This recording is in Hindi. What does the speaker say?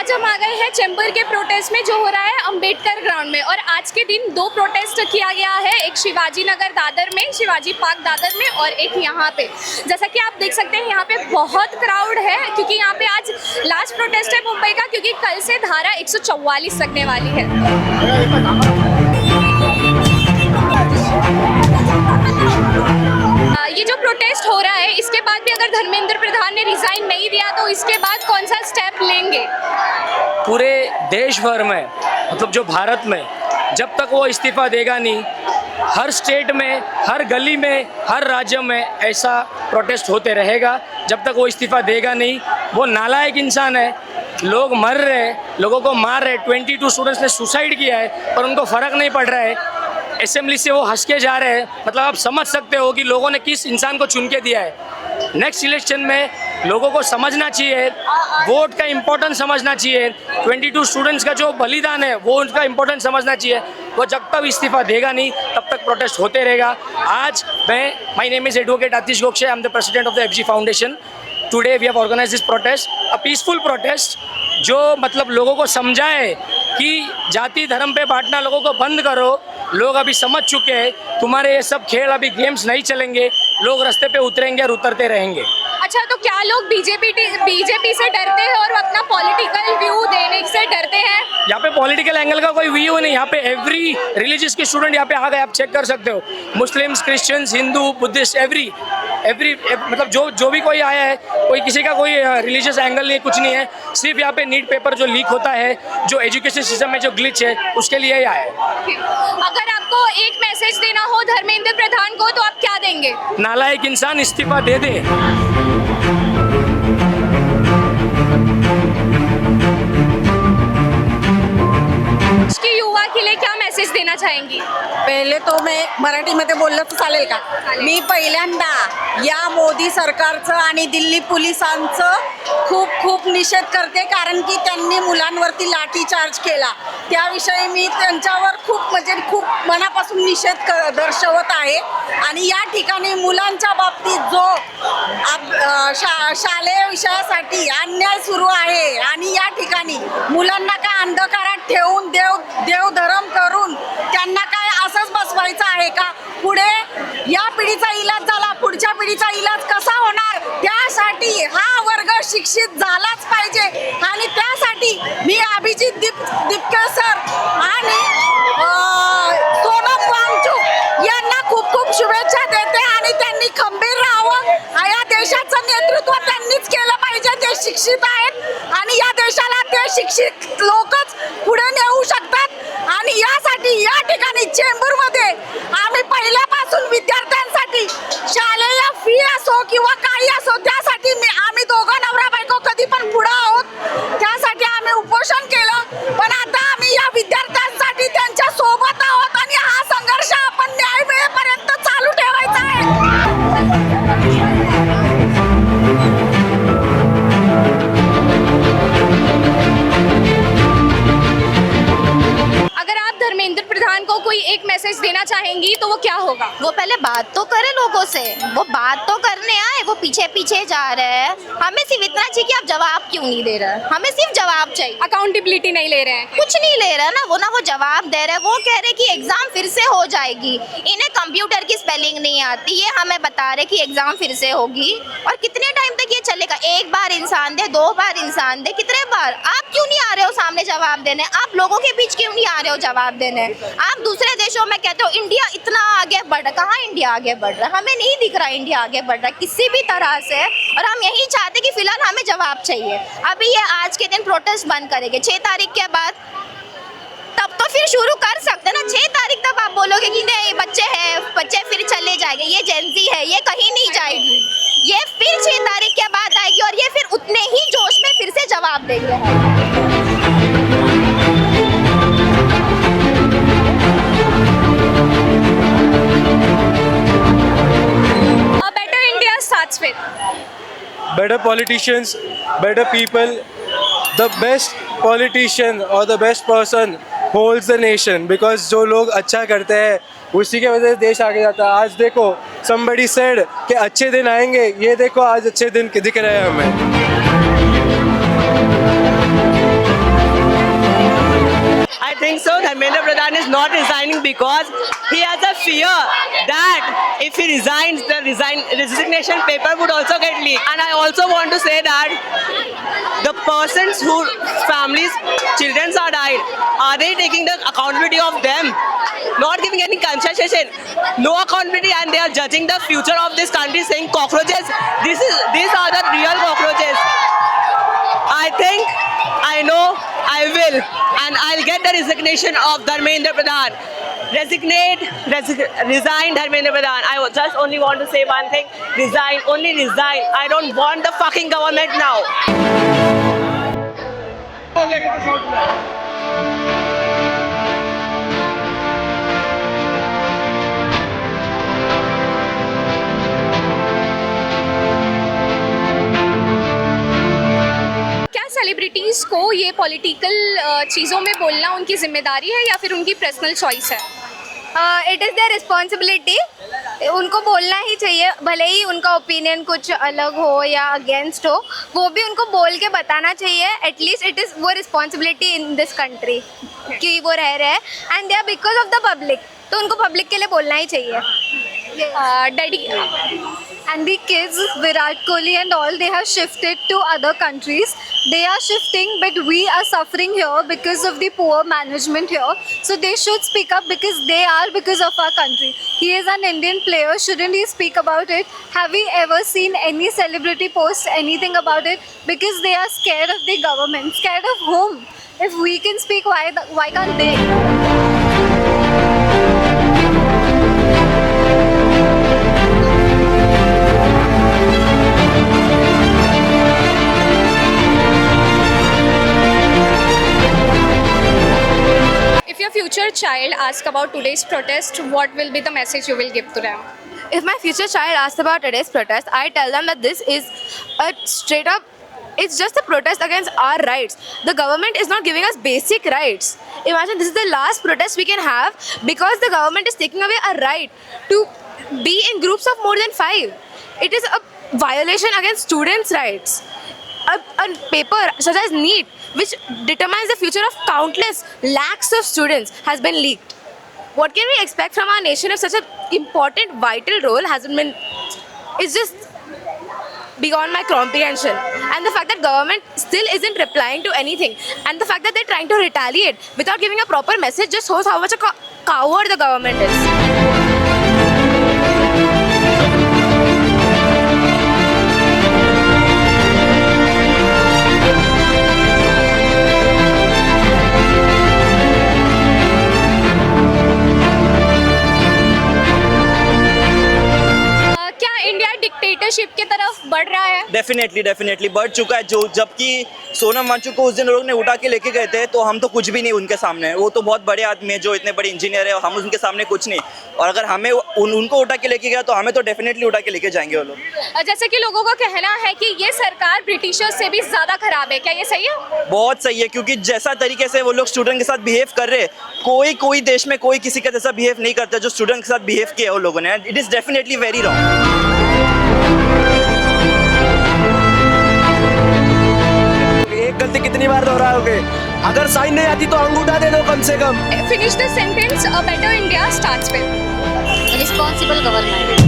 आज हम आ गए हैं चैम्बर के प्रोटेस्ट में जो हो रहा है अंबेडकर ग्राउंड में। और आज के दिन दो प्रोटेस्ट किया गया है, एक शिवाजी नगर दादर में, शिवाजी पार्क दादर में, और एक यहाँ पे। जैसा कि आप देख सकते हैं यहाँ पे बहुत क्राउड है, क्योंकि यहाँ पे आज लास्ट प्रोटेस्ट है मुंबई का, क्योंकि कल से धारा 144 लगने वाली है। ये जो प्रोटेस्ट हो रहा है, इसके बाद भी अगर धर्मेंद्र प्रधान ने रिजाइन नहीं दिया तो इसके बाद कौन सा स्टेप लेंगे? पूरे देश भर में, मतलब जो भारत में, जब तक वो इस्तीफा देगा नहीं, हर स्टेट में, हर गली में, हर राज्य में ऐसा प्रोटेस्ट होते रहेगा जब तक वो इस्तीफा देगा नहीं। वो नालायक इंसान है, लोग मर रहे हैं, लोगों को मार रहे हैं। 22 स्टूडेंट्स ने सुसाइड किया है पर उनको फ़र्क नहीं पड़ रहा है। असेंबली से वो हंस के जा रहे हैं। मतलब आप समझ सकते हो कि लोगों ने किस इंसान को चुन के दिया है। नेक्स्ट इलेक्शन में लोगों को समझना चाहिए, वोट का इम्पोर्टेंस समझना चाहिए। 22 स्टूडेंट्स का जो बलिदान है वो उनका इम्पोर्टेंस समझना चाहिए। वो जब तक इस्तीफा देगा नहीं तब तक प्रोटेस्ट होते रहेगा। आज my name is advocate Atish Gokhale, I am the president of the FG foundation. Today we have organized this protest, a peaceful protest, जो मतलब लोगों को समझाए कि जाति धर्म पे बांटना लोगों को बंद करो। लोग अभी समझ चुके हैं तुम्हारे ये सब खेल, अभी गेम्स नहीं चलेंगे। लोग रास्ते पे उतरेंगे और उतरते रहेंगे। अच्छा, तो क्या लोग बीजेपी से डरते हैं और अपना पॉलिटिकल व्यू देने से डरते हैं? यहाँ पे पॉलिटिकल एंगल का कोई व्यू नहीं। यहाँ पे एवरी रिलीजियस के स्टूडेंट यहाँ पे आ गए, आप चेक कर सकते हो। Muslims, Christians, Hindu, Buddhist, every मतलब जो भी कोई आया है, कोई किसी का कोई रिलीजियस एंगल नहीं, कुछ नहीं है। सिर्फ यहाँ पे नीट पेपर जो लीक होता है, जो एजुकेशन सिस्टम में जो ग्लिच है, उसके लिए ही आया है। अगर आपको एक मैसेज देना हो धर्मेंद्र प्रधान को तो आप क्या देंगे? नालायक इंसान इस्तीफा दे दे। की युवा के लिए क्या मेसेज देना चाहेंगी? पहिले तो मैं मराठीमध्ये बोललं तर चालेल का? मी पहिल्यांदा या मोदी सरकारचं आणि दिल्ली पोलिसांचं खूप खूप निषेध करते, कारण की त्यांनी मुलांवरती लाठीचार्ज केला। त्याविषयी मी त्यांच्यावर खूप मनापासून निषेध दर्शवत आहे। आणि या ठिकाणी मुलांच्या बाबतीत जो शालेय विषयासाठी अन्याय सुरू आहे आणि या ठिकाणी मुलांना काय अंधकारात ठेवून देवधर्म करून त्यांना काय असंच बसवायचं आहे का? पुढे या पिढीचा इलाज झाला, पुढच्या पिढीचा इलाज कसा होणार? त्यासाठी हा वर्ग शिक्षित झालाच पाहिजे आणि त्यासाठी मी अभिजित दिपके सर आणि सोनम वांगचुक यांना खूप खूप शुभेच्छा देते। आणि त्यांनी खंबीर राहावं, या देशाचं नेतृत्व त्यांनीच केलं पाहिजे। ते शिक्षित आहेत आणि या देशाला ते शिक्षित लोकच पुढे नेऊ शकतात। आणि यासाठी या ठिकाणी चेंबरमध्ये आम्ही पहिल्यापासून विद्यार्थ्यांसाठी शालेय फी असो किंवा काही असो, त्यासाठी आम्ही दोघं नवरा बायको कधी पण पुढे आहोत। त्यासाठी आम्ही उपोषण केलं, पण आता आम्ही या विद्यार्थ्यांसाठी त्यांच्या सोबत आहोत आणि हा संघर्ष आपण न्याय मिळेपर्यंत चालू ठेवायचा आहे। धर्मेंद्र प्रधान को कोई एक मैसेज देना चाहेंगी तो वो क्या होगा? वो पहले बात तो करे लोगों से, वो बात तो करने आए, वो पीछे पीछे जा रहे हैं। हमें सिर्फ इतना चाहिए कि आप जवाब क्यों नहीं दे रहे? हमें सिर्फ जवाब चाहिए, अकाउंटेबिलिटी नहीं ले रहे हैं, कुछ नहीं ले रहे ना। वो जवाब दे रहे हैं, वो कह रहे कि एग्जाम फिर से हो जाएगी। इन्हें कंप्यूटर की स्पेलिंग नहीं आती, ये हमें बता रहे कि एग्जाम फिर से होगी। और कितने टाइम तक ये चलेगा? एक बार इंसान दे, 2 बार इंसान दे, कितने बार? आप क्यों नहीं आ रहे हो सामने जवाब देने? आप लोगों के बीच क्यों नहीं आ रहे हो जवाब देने? आप दूसरे देशों में कहते हो इंडिया इतना आगे बढ़ रहा, कहाँ इंडिया आगे बढ़ रहा? हमें नहीं दिख रहा इंडिया आगे बढ़ रहा किसी भी तरह से। और हम यही चाहते कि फिलहाल हमें जवाब चाहिए। अभी ये आज के दिन प्रोटेस्ट बंद करेंगे, 6 तारीख के बाद तब तो फिर शुरू कर सकते ना। 6 तारीख तक आप बोलोगे कि नहीं बच्चे फिर चले जाएंगे, ये जेंजी है, ये कहीं नहीं जाएगी। ये फिर 6 तारीख के बाद आएगी और ये फिर उतने ही जोश में फिर से जवाब देंगे। Better politicians, better people. The best politician or the best person holds the nation, because जो लोग अच्छा करते हैं उसी के वजह से देश आगे जाता है। आज देखो, somebody said कि अच्छे दिन आएंगे, ये देखो आज अच्छे दिन दिख रहे हैं हमें। think so. Dharmendra Pradhan is not resigning because he has a fear that if he resigns, the resignation paper would also get leaked. And I also want to say that the persons whose families, children are died, are they taking the accountability of them? Not giving any concession, no accountability, and they are judging the future of this country, saying cockroaches. These are the real cockroaches. I think, I know, I will, and I'll get the resignation of Dharmendra Pradhan. Resign Dharmendra Pradhan. I just only want to say one thing: resign, only resign. I don't want the fucking government now. क्या सेलिब्रिटीज़ को ये पॉलिटिकल चीज़ों में बोलना उनकी जिम्मेदारी है या फिर उनकी पर्सनल चॉइस है? इट इज़ देयर रिस्पॉन्सिबिलिटी, उनको बोलना ही चाहिए, भले ही उनका ओपिनियन कुछ अलग हो या अगेंस्ट हो, वो भी उनको बोल के बताना चाहिए. एटलीस्ट इट इज़ वो रिस्पॉन्सिबिलिटी इन दिस कंट्री कि वो रह रहे हैं and they are because of the public, तो उनको पब्लिक के लिए बोलना ही चाहिए. Daddy And the kids, Virat Kohli and all, they have shifted to other countries. They are shifting, but we are suffering here because of the poor management here. So they should speak up because of our country. He is an Indian player. Shouldn't he speak about it? Have we ever seen any celebrity post anything about it? Because they are scared of the government. Scared of whom? If we can speak, why can't they? If your future child asks about today's protest, what will be the message you will give to them? If my future child asks about today's protest, I tell them that this is a straight up, it's just a protest against our rights. The government is not giving us basic rights. Imagine this is the last protest we can have because the government is taking away our right to be in groups of more than 5. It is a violation against students' rights. A paper such as NEET, which determines the future of countless lakhs of students, has been leaked. What can we expect from our nation if such an important, vital role hasn't been? It's just beyond my comprehension. And the fact that government still isn't replying to anything, and the fact that they're trying to retaliate without giving a proper message, just shows how much a coward the government is. Dictatorship की तरफ बढ़ रहा है? डेफिनेटली बढ़ चुका है. जो जबकि सोनम वांगचुक को उस दिन लोग ने उठा के लेके गए थे, तो हम तो कुछ भी नहीं उनके सामने. वो तो बहुत बड़े आदमी है, जो इतने बड़े इंजीनियर है, और हम उनके सामने कुछ नहीं. और अगर हमें उनको उठा के लेके गया तो हमें तो डेफिनेटली उठा के लेके जाएंगे वो लोग. जैसे कि लोगों का कहना है कि ये सरकार ब्रिटिशर्स से भी ज़्यादा खराब है, क्या ये सही है? बहुत सही है, क्योंकि जैसा तरीके से वो लोग स्टूडेंट के साथ बिहेव कर रहे, कोई देश में कोई किसी का जैसा बिहेव नहीं करता जो स्टूडेंट के साथ बिहेव किया है वो लोगों ने. It is definitely very wrong. एक गलती कितनी बार दोहराओगे? अगर साइन नहीं आती तो अंगूठा दे दो कम से कम. Finish the sentence. A better India starts with Responsible government.